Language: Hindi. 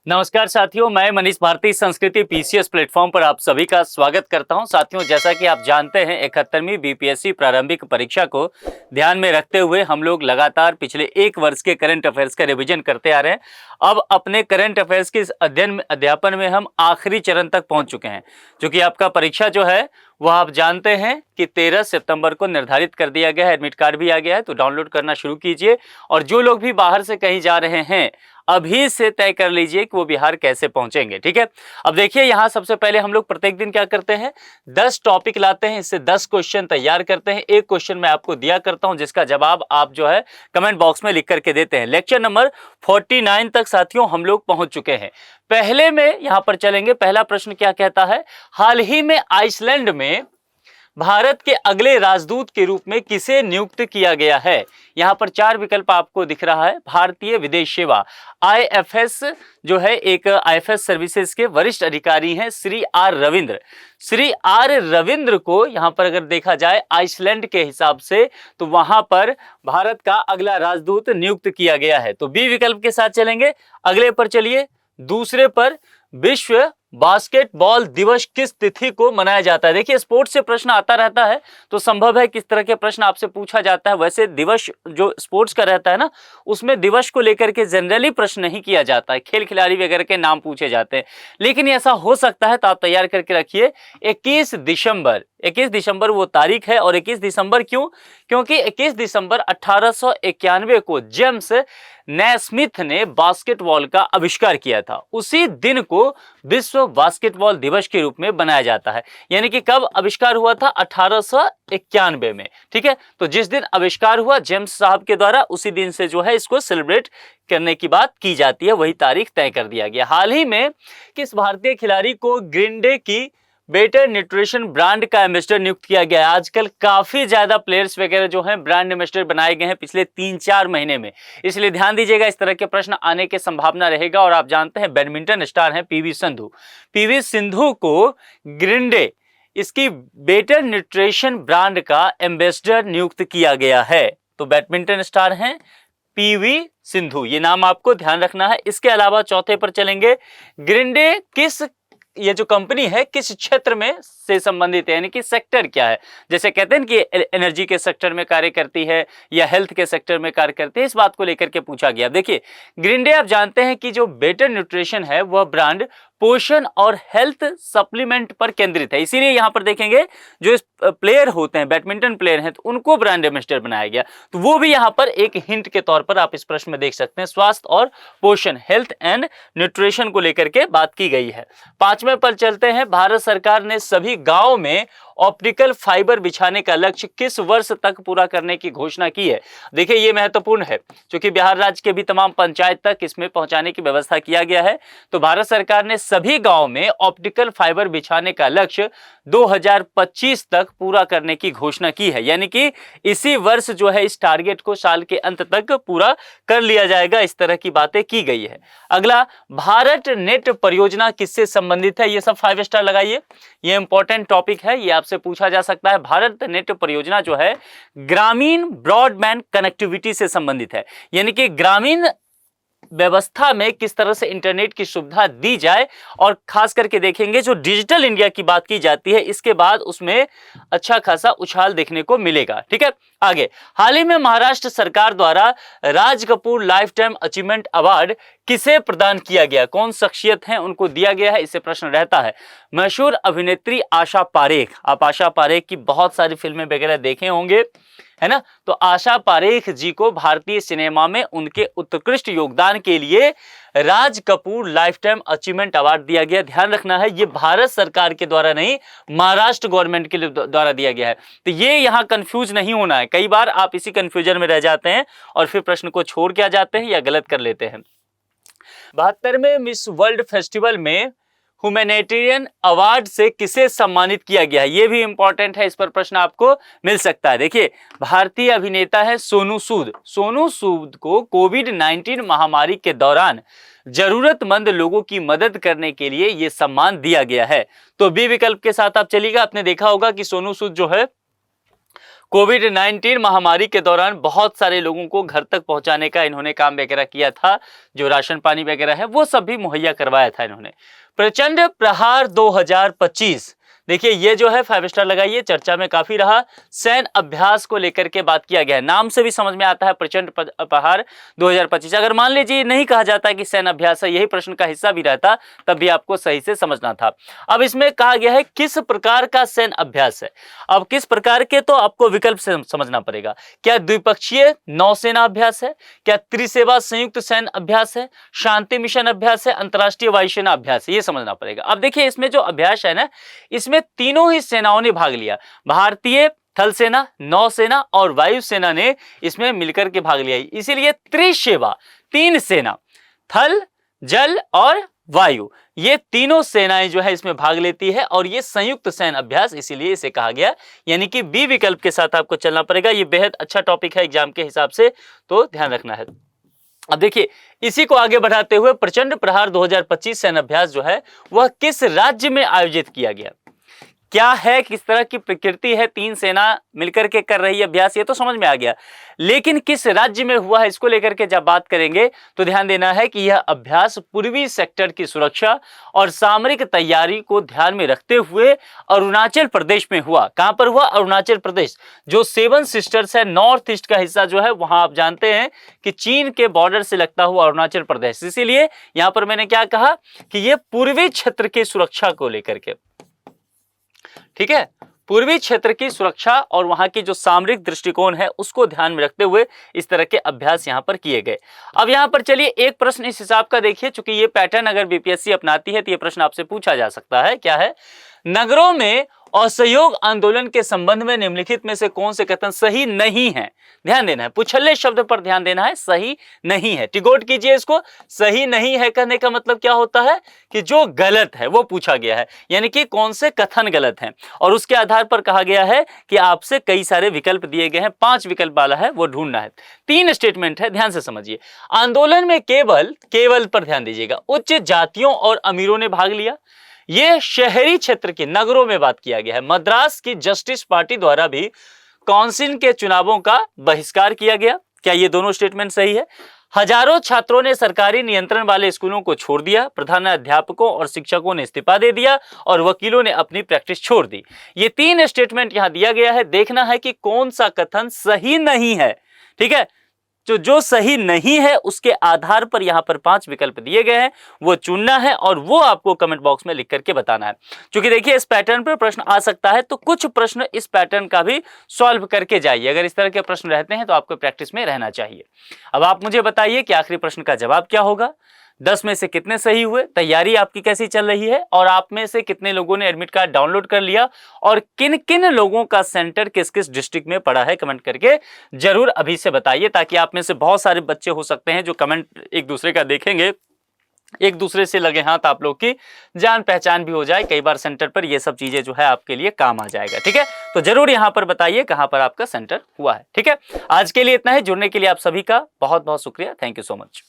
नमस्कार साथियों, मैं मनीष भारती संस्कृति पीसीएस प्लेटफॉर्म पर आप सभी का स्वागत करता हूं। साथियों, जैसा कि आप जानते हैं 71वीं बीपीएससी प्रारंभिक परीक्षा को ध्यान में रखते हुए हम लोग लगातार पिछले एक वर्ष के करंट अफेयर्स का रिवीजन करते आ रहे हैं। अब अपने करंट अफेयर्स के इस अध्यापन में हम आखिरी चरण तक पहुंच चुके हैं। क्योंकि आपका परीक्षा जो है वह आप जानते हैं कि 13 सितंबर को निर्धारित कर दिया गया है। एडमिट कार्ड भी आ गया है, तो डाउनलोड करना शुरू कीजिए। और जो लोग भी बाहर से कहीं जा रहे हैं, अभी से तय कर लीजिए कि वो बिहार कैसे पहुंचेंगे। ठीक है, अब देखिए यहाँ सबसे पहले हम लोग प्रत्येक दिन क्या करते हैं, 10 टॉपिक लाते हैं, इससे 10 क्वेश्चन तैयार करते हैं। एक क्वेश्चन मैं आपको दिया करता हूं जिसका जवाब आप जो है कमेंट बॉक्स में लिख करके देते हैं। लेक्चर नंबर 49 तक साथियों हम लोग पहुंच चुके हैं। पहले में यहां पर चलेंगे। पहला प्रश्न क्या कहता है, हाल ही में आइसलैंड में भारत के अगले राजदूत के रूप में किसे नियुक्त किया गया है। यहां पर 4 विकल्प आपको दिख रहा है। भारतीय विदेश सेवा आईएफएस जो है, एक आईएफएस सर्विसेज के वरिष्ठ अधिकारी हैं श्री आर रविंद्र। श्री आर रविंद्र को यहां पर अगर देखा जाए आइसलैंड के हिसाब से, तो वहां पर भारत का अगला राजदूत नियुक्त किया गया है। तो बी विकल्प के साथ चलेंगे। अगले पर चलिए, दूसरे पर, विश्व बास्केटबॉल दिवस किस तिथि को मनाया जाता है। देखिए, स्पोर्ट्स से प्रश्न आता रहता है, तो संभव है किस तरह के प्रश्न आपसे पूछा जाता है। वैसे दिवस जो स्पोर्ट्स का रहता है ना, उसमें दिवस को लेकर के जनरली प्रश्न नहीं किया जाता है, खेल खिलाड़ी वगैरह के नाम पूछे जाते हैं। लेकिन ऐसा हो सकता है, तो आप तैयार करके रखिए। 21 दिसंबर वो तारीख है। और 21 दिसंबर क्यों? क्योंकि 21 दिसंबर 1891 को जेम्स नैस्मिथ ने बास्केटबॉल का आविष्कार किया था। उसी दिन को विश्व बास्केटबॉल दिवस के रूप में बनाया जाता है। यानी कि कब आविष्कार हुआ था? 1891 में। ठीक है, तो जिस दिन आविष्कार हुआ जेम्स साहब के द्वारा, उसी दिन से जो है इसको सेलिब्रेट करने की बात की जाती है। वही तारीख तय कर दिया गया। हाल ही में किस भारतीय खिलाड़ी को ग्रीन डे की बेटर न्यूट्रिशन ब्रांड का एम्बेसडर नियुक्त किया गया है? आजकल काफी ज्यादा प्लेयर्स वगैरह जो हैं ब्रांड एम्बेसडर बनाए गए हैं पिछले 3-4 महीने में, इसलिए ध्यान दीजिएगा, इस तरह के प्रश्न आने की संभावना रहेगा। और आप जानते हैं बैडमिंटन स्टार हैं पीवी सिंधु। पीवी सिंधु को ग्रीन डे इसकी बेटर न्यूट्रिशन ब्रांड का एम्बेसडर नियुक्त किया गया है। तो बैडमिंटन स्टार हैं पीवी सिंधु, ये नाम आपको ध्यान रखना है। इसके अलावा चौथे पर चलेंगे, ग्रीन डे किस, ये जो कंपनी है किस क्षेत्र में से संबंधित है, यानी कि सेक्टर क्या है। जैसे कहते हैं कि एनर्जी के सेक्टर में कार्य करती है या हेल्थ के सेक्टर में कार्य करती है, इस बात को लेकर के पूछा गया। देखिए, ग्रीन डे आप जानते हैं कि जो बेटर न्यूट्रिशन है वह ब्रांड पोषण और हेल्थ सप्लीमेंट पर केंद्रित है। इसीलिए यहां पर देखेंगे जो प्लेयर होते हैं, बैडमिंटन प्लेयर हैं, तो उनको ब्रांड एम्बेसडर बनाया गया। तो वो भी यहां पर एक हिंट के तौर पर आप इस प्रश्न में देख सकते हैं। स्वास्थ्य और पोषण, हेल्थ एंड न्यूट्रिशन को लेकर के बात की गई है। 5वें पर चलते हैं। भारत सरकार ने सभी गांव में ऑप्टिकल फाइबर बिछाने का लक्ष्य किस वर्ष तक पूरा करने की घोषणा की है? देखिए, ये महत्वपूर्ण है क्योंकि बिहार राज्य के भी तमाम पंचायत तक इसमें पहुंचाने की व्यवस्था किया गया है। तो भारत सरकार ने सभी गांव में ऑप्टिकल फाइबर बिछाने का लक्ष्य 2025 तक पूरा करने की घोषणा की है। यानी कि इसी वर्ष जो है इस टारगेट को साल के अंत तक पूरा कर लिया जाएगा, इस तरह की बातें की गई है। अगला, भारत नेट परियोजना किससे संबंधित है? ये सब 5 स्टार लगाइए, ये इंपॉर्टेंट टॉपिक है, ये आपसे पूछा जा सकता है। भारत नेट परियोजना जो है ग्रामीण ब्रॉडबैंड कनेक्टिविटी से संबंधित है। यानी कि ग्रामीण व्यवस्था में किस तरह से इंटरनेट की सुविधा दी जाए, और खास करके देखेंगे जो डिजिटल इंडिया की बात की जाती है, इसके बाद उसमें अच्छा खासा उछाल देखने को मिलेगा। ठीक है, आगे, हाल ही में महाराष्ट्र सरकार द्वारा Raj Kapoor lifetime achievement award किसे प्रदान किया गया? कौन शख्सियत है उनको दिया गया है, इससे प्रश्न रहता है। मशहूर अभिनेत्री आशा पारेख, आप आशा पारेख की बहुत सारी फिल्में वगैरह देखे होंगे, है ना। तो आशा पारेख जी को भारतीय सिनेमा में उनके उत्कृष्ट योगदान के लिए Raj Kapoor lifetime achievement award दिया गया। ध्यान रखना है, ये भारत सरकार के द्वारा नहीं, महाराष्ट्र गवर्नमेंट के द्वारा दिया गया है। तो ये यहां कंफ्यूज नहीं होना है। कई बार आप इसी कंफ्यूजन में रह जाते हैं और फिर प्रश्न को छोड़ के आ जाते हैं या गलत कर लेते हैं। 72वें मिस वर्ल्ड फेस्टिवल में ह्यूमैनिटेरियन अवार्ड से किसे सम्मानित किया गया है? यह भी इंपॉर्टेंट है, इस पर प्रश्न आपको मिल सकता है। देखिए, भारतीय अभिनेता है सोनू सूद। सोनू सूद को कोविड-19 महामारी के दौरान जरूरतमंद लोगों की मदद करने के लिए यह सम्मान दिया गया है। तो बी विकल्प के साथ आप चलिएगा। आपने देखा होगा कि सोनू सूद जो है कोविड-19 महामारी के दौरान बहुत सारे लोगों को घर तक पहुंचाने का इन्होंने काम वगैरह किया था। जो राशन पानी वगैरह है वो सब भी मुहैया करवाया था इन्होंने। प्रचंड प्रहार 2025, देखिए ये जो है 5 स्टार लगाइए, चर्चा में काफी रहा। सैन्य अभ्यास को लेकर के बात किया गया है, नाम से भी समझ में आता है प्रचंड प्रहार 2025। अगर मान लीजिए नहीं कहा जाता कि सैन्य अभ्यास है, यही प्रश्न का हिस्सा भी रहता, तब भी आपको सही से समझना था। अब इसमें कहा गया है किस प्रकार का सैन्य अभ्यास है। अब किस प्रकार के, तो आपको विकल्प से समझना पड़ेगा। क्या द्विपक्षीय नौसेना अभ्यास है, क्या त्रिसेवा संयुक्त सैन्य अभ्यास है, शांति मिशन अभ्यास है, अंतरराष्ट्रीय वायुसेना अभ्यास है, ये समझना पड़ेगा। अब देखिए इसमें जो अभ्यास है ना, इसमें तीनों ही सेनाओं ने भाग लिया। भारतीय थल सेना, नौसेना और वायुसेना ने इसमें मिलकर के भाग लिया। इसीलिए त्रिसेवा, 3 सेना, थल, जल और वायु, ये तीनों सेनाएं जो है इसमें भाग लेती है और ये संयुक्त सैन्य अभ्यास, इसीलिए इसे कहा गया। यानी कि बी विकल्प के साथ आपको चलना पड़ेगा। ये बेहद अच्छा टॉपिक है एग्जाम के हिसाब से, तो ध्यान रखना है। अब देखिए इसी को आगे बढ़ाते हुए प्रचंड प्रहार 2025 सैन्य अभ्यास जो है वह किस राज्य में आयोजित किया गया, क्या है, किस तरह की प्रकृति है, 3 सेना मिलकर के कर रही है अभ्यास, ये तो समझ में आ गया। लेकिन किस राज्य में हुआ है, इसको लेकर के जब बात करेंगे तो ध्यान देना है कि यह अभ्यास पूर्वी सेक्टर की सुरक्षा और सामरिक तैयारी को ध्यान में रखते हुए अरुणाचल प्रदेश में हुआ। कहां पर हुआ? अरुणाचल प्रदेश। जो 7 सिस्टर्स है, नॉर्थ ईस्ट का हिस्सा जो है, वहां आप जानते हैं कि चीन के बॉर्डर से लगता हुआ अरुणाचल प्रदेश। इसीलिए यहां पर मैंने क्या कहा कि यह पूर्वी क्षेत्र की सुरक्षा को लेकर के, ठीक है, पूर्वी क्षेत्र की सुरक्षा और वहां की जो सामरिक दृष्टिकोण है उसको ध्यान में रखते हुए इस तरह के अभ्यास यहां पर किए गए। अब यहां पर चलिए एक प्रश्न इस हिसाब का देखिए, चूंकि ये पैटर्न अगर बीपीएससी अपनाती है तो ये प्रश्न आपसे पूछा जा सकता है। क्या है? नगरों में असहयोग आंदोलन के संबंध में निम्नलिखित में से कौन से कथन सही नहीं है? ध्यान देना है, पुछल्ले शब्द पर ध्यान देना है, सही नहीं है। टिकोट कीजिए इसको। सही नहीं है कहने का मतलब क्या होता है कि जो गलत है वो पूछा गया है, यानी कि कौन से कथन गलत हैं और उसके आधार पर कहा गया है कि आपसे कई सारे विकल्प दिए गए हैं, 5 विकल्प वाला है वो ढूंढना है। 3 स्टेटमेंट है, ध्यान से समझिए। आंदोलन में केवल पर ध्यान दीजिएगा, उच्च जातियों और अमीरों ने भाग लिया। ये शहरी क्षेत्र के नगरों में बात किया गया है। मद्रास की जस्टिस पार्टी द्वारा भी काउंसिल के चुनावों का बहिष्कार किया गया। क्या ये दोनों स्टेटमेंट सही है? हजारों छात्रों ने सरकारी नियंत्रण वाले स्कूलों को छोड़ दिया। प्रधानाध्यापकों और शिक्षकों ने इस्तीफा दे दिया और वकीलों ने अपनी प्रैक्टिस छोड़ दी। ये 3 स्टेटमेंट यहां दिया गया है। देखना है कि कौन सा कथन सही नहीं है, ठीक है। जो सही नहीं है उसके आधार पर यहां पर 5 विकल्प दिए गए हैं, वो चुनना है और वो आपको कमेंट बॉक्स में लिख करके बताना है। क्योंकि देखिए इस पैटर्न पर प्रश्न आ सकता है, तो कुछ प्रश्न इस पैटर्न का भी सॉल्व करके जाइए। अगर इस तरह के प्रश्न रहते हैं तो आपको प्रैक्टिस में रहना चाहिए। अब आप मुझे बताइए कि आखिरी प्रश्न का जवाब क्या होगा। 10 में से कितने सही हुए, तैयारी आपकी कैसी चल रही है और आप में से कितने लोगों ने एडमिट कार्ड डाउनलोड कर लिया और किन किन लोगों का सेंटर किस किस डिस्ट्रिक्ट में पड़ा है, कमेंट करके जरूर अभी से बताइए, ताकि आप में से बहुत सारे बच्चे हो सकते हैं जो कमेंट एक दूसरे का देखेंगे, एक दूसरे से लगे हाथ आप लोग की जान पहचान भी हो जाए। कई बार सेंटर पर ये सब चीजें जो है आपके लिए काम आ जाएगा, ठीक है। तो जरूर यहाँ पर बताइए कहाँ पर आपका सेंटर हुआ है, ठीक है। आज के लिए इतना ही। जुड़ने के लिए आप सभी का बहुत बहुत शुक्रिया। Thank you so much.